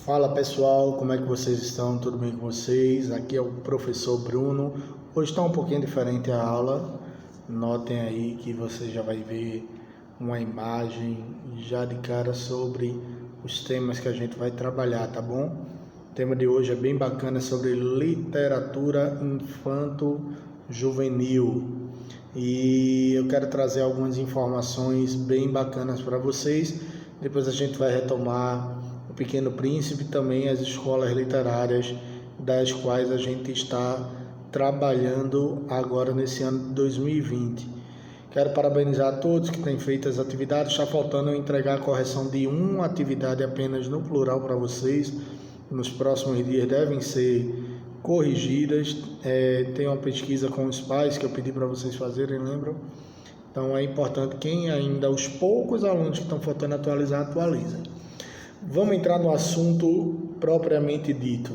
Fala pessoal, como é que vocês estão? Tudo bem com vocês? Aqui é o professor Bruno. Hoje está um pouquinho diferente a aula. Notem aí que você já vai ver uma imagem já de cara sobre os temas que a gente vai trabalhar, tá bom? O tema de hoje é bem bacana, sobre literatura infanto-juvenil. E eu quero trazer algumas informações bem bacanas para vocês. Depois a gente vai retomar O Pequeno Príncipe, também as escolas literárias das quais a gente está trabalhando agora nesse ano de 2020. Quero parabenizar a todos que têm feito as atividades. Está faltando eu entregar a correção de uma atividade apenas no plural para vocês. Nos próximos dias devem ser corrigidas. Tem uma pesquisa com os pais que eu pedi para vocês fazerem, lembram? Então é importante, quem ainda, os poucos alunos que estão faltando atualizar, atualiza. Vamos entrar no assunto propriamente dito.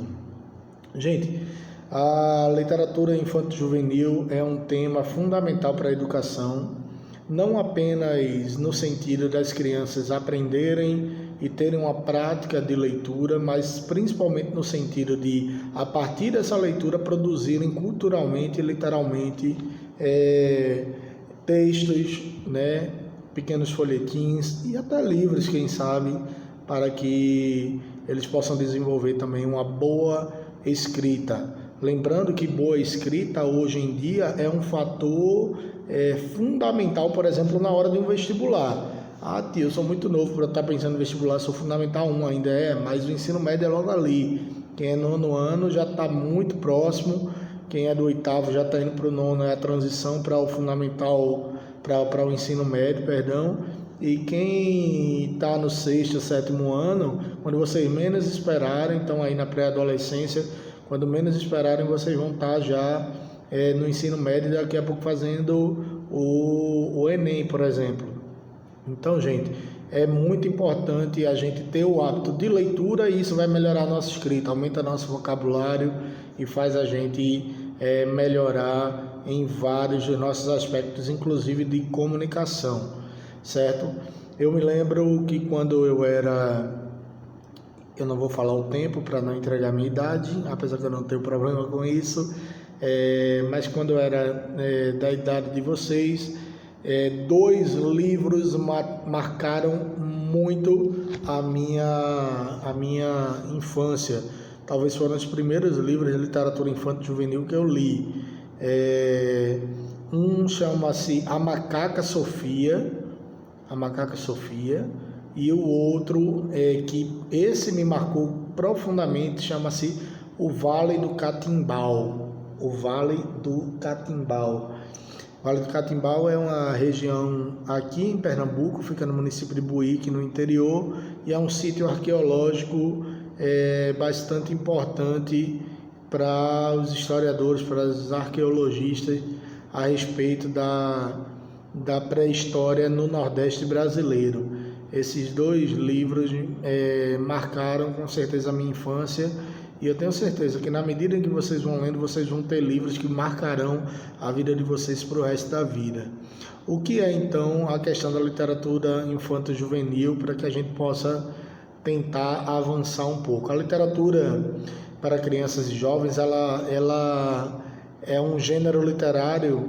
Gente, a literatura infanto-juvenil é um tema fundamental para a educação, não apenas no sentido das crianças aprenderem e terem uma prática de leitura, mas principalmente no sentido de, a partir dessa leitura, produzirem culturalmente e literalmente textos, né, pequenos folhetins e até livros, quem sabe, para que eles possam desenvolver também uma boa escrita. Lembrando que boa escrita hoje em dia é um fator fundamental, por exemplo, na hora de um vestibular. Ah, tio, eu sou muito novo para estar pensando em vestibular, sou fundamental 1 ainda, mas o ensino médio é logo ali. Quem é nono ano já está muito próximo, quem é do oitavo já está indo para o nono, é a transição para o fundamental, para o ensino médio, perdão. E quem está no sexto, sétimo ano, quando vocês menos esperarem, então aí na pré-adolescência, quando menos esperarem, vocês vão estar já no ensino médio, daqui a pouco fazendo o Enem, por exemplo. Então, gente, é muito importante a gente ter o hábito de leitura, e isso vai melhorar a nossa escrita, aumenta nosso vocabulário e faz a gente melhorar em vários dos nossos aspectos, inclusive de comunicação, certo? Eu me lembro que quando eu não vou falar o tempo para não entregar a minha idade, apesar que eu não tenho problema com isso, mas quando eu era da idade de vocês, 2 livros marcaram muito a minha infância. Talvez foram os primeiros livros de literatura infanto-juvenil que eu li. Um chama-se A Macaca Sofia, e o outro, que esse me marcou profundamente, chama-se O Vale do Catimbau. O Vale do Catimbau. O Vale do Catimbau é uma região aqui em Pernambuco, fica no município de Buíque, no interior, e é um sítio arqueológico bastante importante para os historiadores, para os arqueologistas, a respeito da pré-história no Nordeste brasileiro. Esses 2 livros marcaram com certeza a minha infância, e eu tenho certeza que na medida em que vocês vão lendo, vocês vão ter livros que marcarão a vida de vocês para o resto da vida. O que é então a questão da literatura infanto-juvenil, para que a gente possa tentar avançar um pouco? A literatura para crianças e jovens, ela é um gênero literário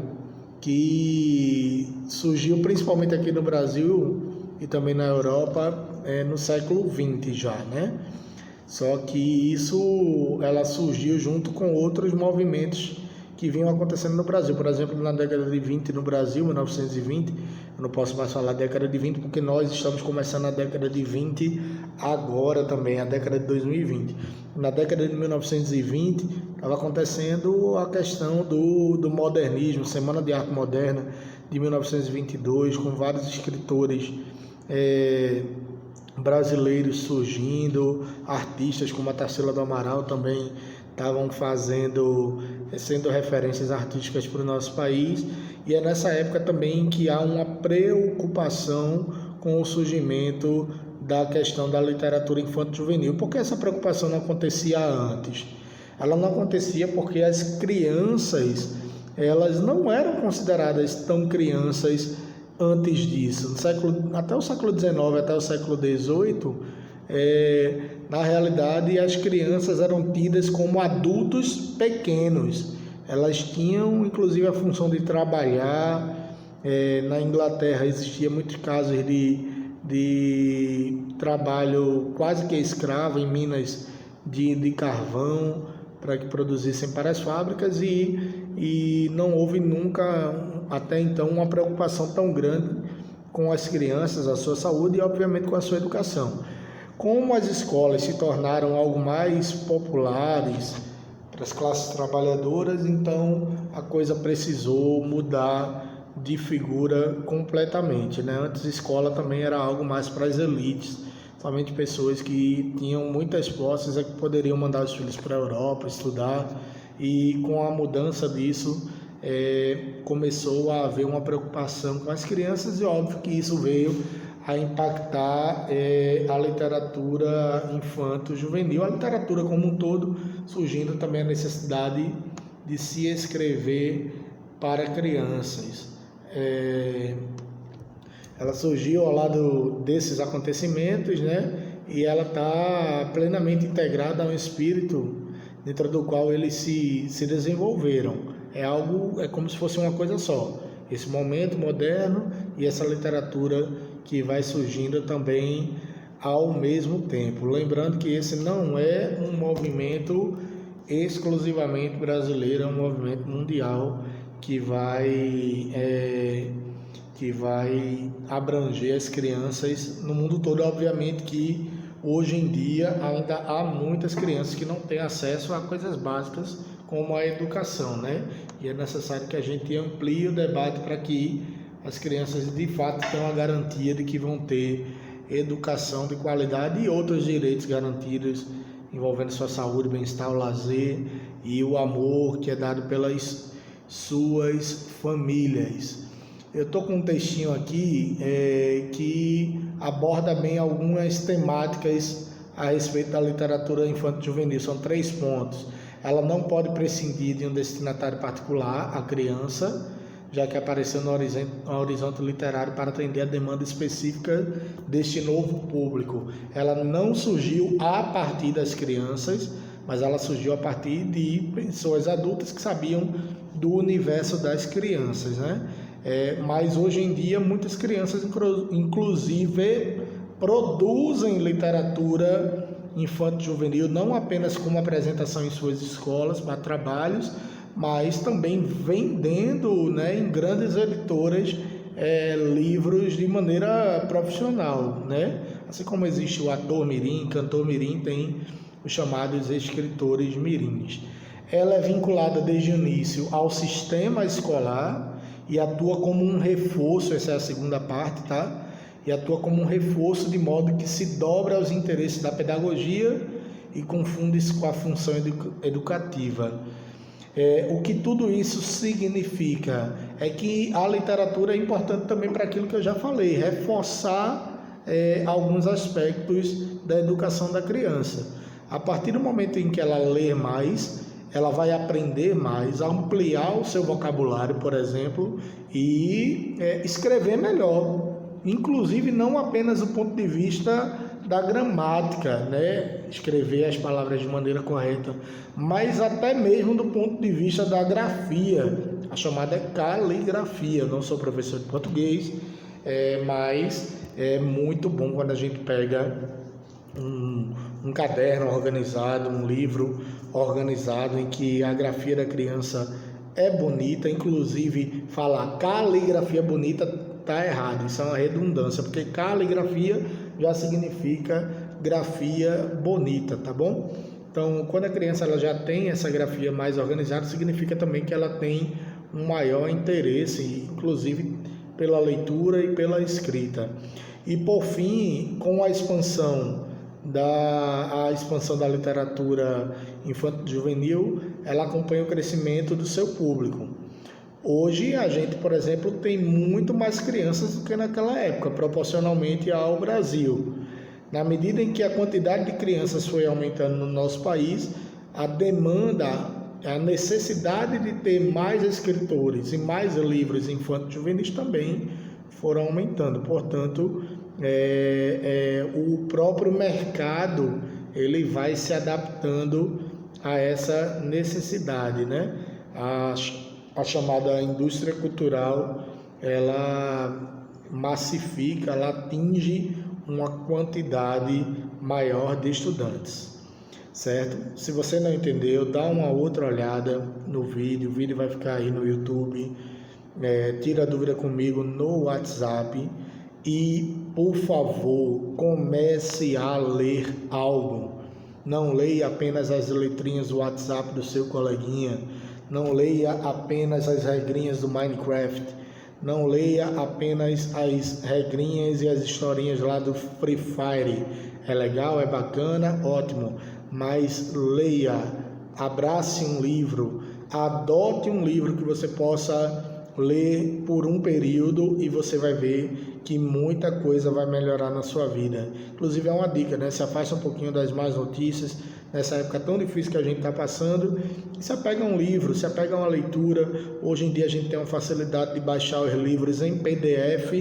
que surgiu principalmente aqui no Brasil e também na Europa no século XX já, né? Só que ela surgiu junto com outros movimentos que vinham acontecendo no Brasil. Por exemplo, na década de 20 no Brasil, 1920, eu não posso mais falar década de 20 porque nós estamos começando a década de 20 agora também, a década de 2020. Na década de 1920 estava acontecendo a questão do modernismo, Semana de Arte Moderna de 1922, com vários escritores brasileiros surgindo, artistas como a Tarsila do Amaral também estavam sendo referências artísticas para o nosso país, e é nessa época também que há uma preocupação com o surgimento da questão da literatura infanto-juvenil. Por que essa preocupação não acontecia antes? Ela não acontecia porque as crianças, elas não eram consideradas tão crianças antes disso. Até o século XIX, até o século XVIII, na realidade, as crianças eram tidas como adultos pequenos. Elas tinham, inclusive, a função de trabalhar. Na Inglaterra existia muitos casos de trabalho quase que escravo em minas de carvão para que produzissem para as fábricas e não houve nunca, até então, uma preocupação tão grande com as crianças, a sua saúde e, obviamente, com a sua educação. Como as escolas se tornaram algo mais populares para as classes trabalhadoras, então a coisa precisou mudar de figura completamente, né? Antes a escola também era algo mais para as elites, somente pessoas que tinham muitas posses é que poderiam mandar os filhos para a Europa estudar, e com a mudança disso começou a haver uma preocupação com as crianças e óbvio que isso veio a impactar a literatura infanto-juvenil, a literatura como um todo, surgindo também a necessidade de se escrever para crianças. Ela surgiu ao lado desses acontecimentos, né? E ela está plenamente integrada a um espírito dentro do qual eles se desenvolveram. É como se fosse uma coisa só. Esse momento moderno e essa literatura que vai surgindo também ao mesmo tempo. Lembrando que esse não é um movimento exclusivamente brasileiro, é um movimento mundial que vai abranger as crianças no mundo todo. Obviamente que hoje em dia ainda há muitas crianças que não têm acesso a coisas básicas como a educação, né? E é necessário que a gente amplie o debate para que as crianças de fato tenham a garantia de que vão ter educação de qualidade e outros direitos garantidos envolvendo sua saúde, bem-estar, o lazer e o amor que é dado pelas suas famílias. Eu estou com um textinho aqui que aborda bem algumas temáticas a respeito da literatura infanto-juvenil. São 3 pontos. Ela não pode prescindir de um destinatário particular, a criança, já que apareceu no horizonte literário para atender a demanda específica deste novo público. Ela não surgiu a partir das crianças, mas ela surgiu a partir de pessoas adultas que sabiam do universo das crianças, né? Mas hoje em dia muitas crianças, inclusive, produzem literatura infanto-juvenil, não apenas como apresentação em suas escolas para trabalhos, mas também vendendo, né, em grandes editoras livros de maneira profissional, né? Assim como existe o ator mirim, cantor mirim, tem os chamados escritores mirins. Ela é vinculada desde o início ao sistema escolar e atua como um reforço, essa é a segunda parte, tá? E atua como um reforço de modo que se dobra aos interesses da pedagogia e confunde-se com a função educativa. O que tudo isso significa é que a literatura é importante também para aquilo que eu já falei, reforçar alguns aspectos da educação da criança. A partir do momento em que ela lê mais, ela vai aprender mais, ampliar o seu vocabulário, por exemplo, e escrever melhor. Inclusive, não apenas do ponto de vista da gramática, né? Escrever as palavras de maneira correta, mas até mesmo do ponto de vista da grafia, a chamada caligrafia. Eu não sou professor de português, mas é muito bom quando a gente pega um caderno organizado, um livro organizado em que a grafia da criança é bonita. Inclusive, falar caligrafia bonita está errado, isso é uma redundância, porque caligrafia já significa grafia bonita, tá bom? Então, quando a criança ela já tem essa grafia mais organizada, significa também que ela tem um maior interesse, inclusive pela leitura e pela escrita. E por fim, com a expansão da literatura infanto-juvenil, ela acompanha o crescimento do seu público. Hoje a gente, por exemplo, tem muito mais crianças do que naquela época, proporcionalmente ao Brasil. Na medida em que a quantidade de crianças foi aumentando no nosso país, a demanda, a necessidade de ter mais escritores e mais livros infanto-juvenis também foram aumentando. Portanto, o próprio mercado ele vai se adaptando a essa necessidade, né? A chamada indústria cultural, ela massifica, ela atinge uma quantidade maior de estudantes, certo? Se você não entendeu, dá uma outra olhada no vídeo, o vídeo vai ficar aí no YouTube, tira a dúvida comigo no WhatsApp e, por favor, comece a ler algo. Não leia apenas as letrinhas do WhatsApp do seu coleguinha, não leia apenas as regrinhas do Minecraft, não leia apenas as regrinhas e as historinhas lá do Free Fire. É legal, é bacana, ótimo, mas leia, abrace um livro, adote um livro que você possa ler por um período e você vai ver que muita coisa vai melhorar na sua vida. Inclusive é uma dica, né? Se afasta um pouquinho das más notícias nessa época tão difícil que a gente está passando e se apega a um livro, se apega a uma leitura. Hoje em dia a gente tem uma facilidade de baixar os livros em PDF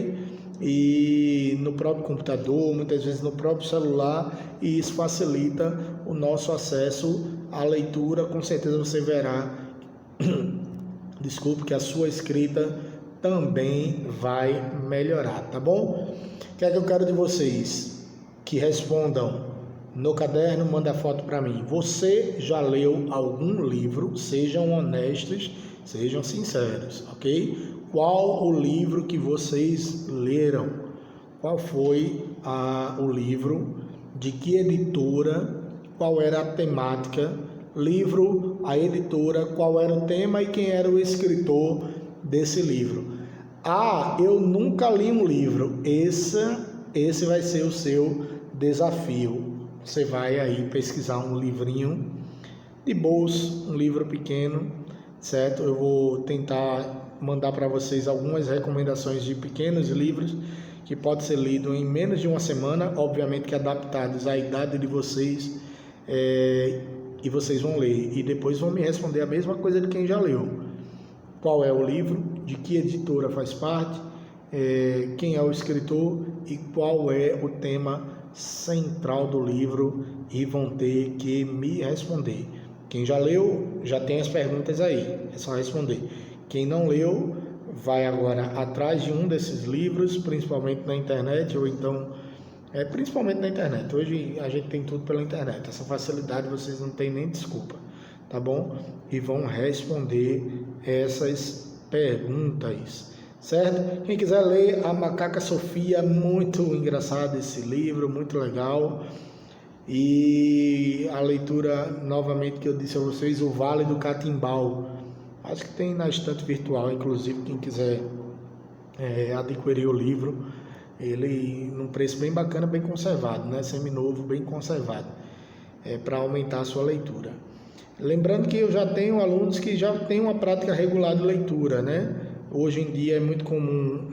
e no próprio computador, muitas vezes no próprio celular, e isso facilita o nosso acesso à leitura. Com certeza você verá desculpe, que a sua escrita também vai melhorar, tá bom? O que é que eu quero de vocês? Que respondam no caderno, manda foto para mim. Você já leu algum livro? Sejam honestos, sejam sinceros, ok? Qual o livro que vocês leram? Qual foi o livro? De que editora? Qual era a temática? Livro, a editora, qual era o tema e quem era o escritor desse livro. Eu nunca li um livro. Esse vai ser o seu desafio. Você vai aí pesquisar um livrinho de bolso, um livro pequeno, certo? Eu vou tentar mandar para vocês algumas recomendações de pequenos livros que pode ser lido em menos de uma semana, obviamente que adaptados à idade de vocês, e vocês vão ler e depois vão me responder a mesma coisa de quem já leu. Qual é o livro, de que editora faz parte, quem é o escritor e qual é o tema central do livro, e vão ter que me responder. Quem já leu, já tem as perguntas aí, é só responder. Quem não leu, vai agora atrás de um desses livros, principalmente na internet, ou então principalmente na internet. Hoje a gente tem tudo pela internet, essa facilidade vocês não têm nem desculpa, tá bom? E vão responder essas perguntas, certo? Quem quiser ler A Macaca Sofia, muito engraçado esse livro, muito legal. E a leitura, novamente, que eu disse a vocês, O Vale do Catimbau, acho que tem na estante virtual, inclusive quem quiser adquirir o livro, ele num preço bem bacana, bem conservado, né? Seminovo, bem conservado, para aumentar a sua leitura. Lembrando que eu já tenho alunos que já têm uma prática regular de leitura, né? Hoje em dia é muito comum,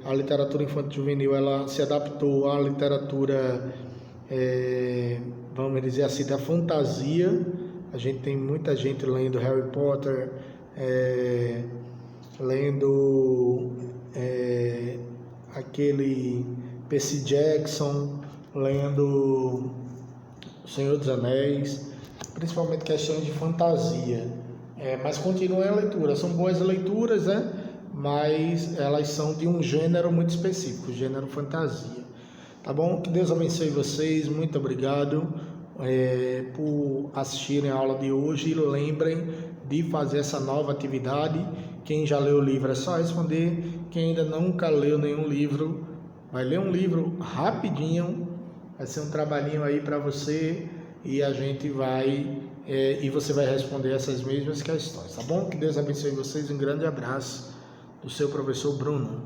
a literatura infanto-juvenil, ela se adaptou à literatura, vamos dizer assim, da fantasia. A gente tem muita gente lendo Harry Potter, lendo aquele Percy Jackson, lendo O Senhor dos Anéis, principalmente questões de fantasia. Mas continua a leitura, são boas leituras, né? Mas elas são de um gênero muito específico, gênero fantasia. Tá bom? Que Deus abençoe vocês, muito obrigado por assistirem a aula de hoje. E lembrem de fazer essa nova atividade. Quem já leu o livro é só responder. Quem ainda nunca leu nenhum livro, vai ler um livro rapidinho, vai ser um trabalhinho aí para você, e a gente vai e você vai responder essas mesmas questões, tá bom? Que Deus abençoe vocês, um grande abraço do seu professor Bruno.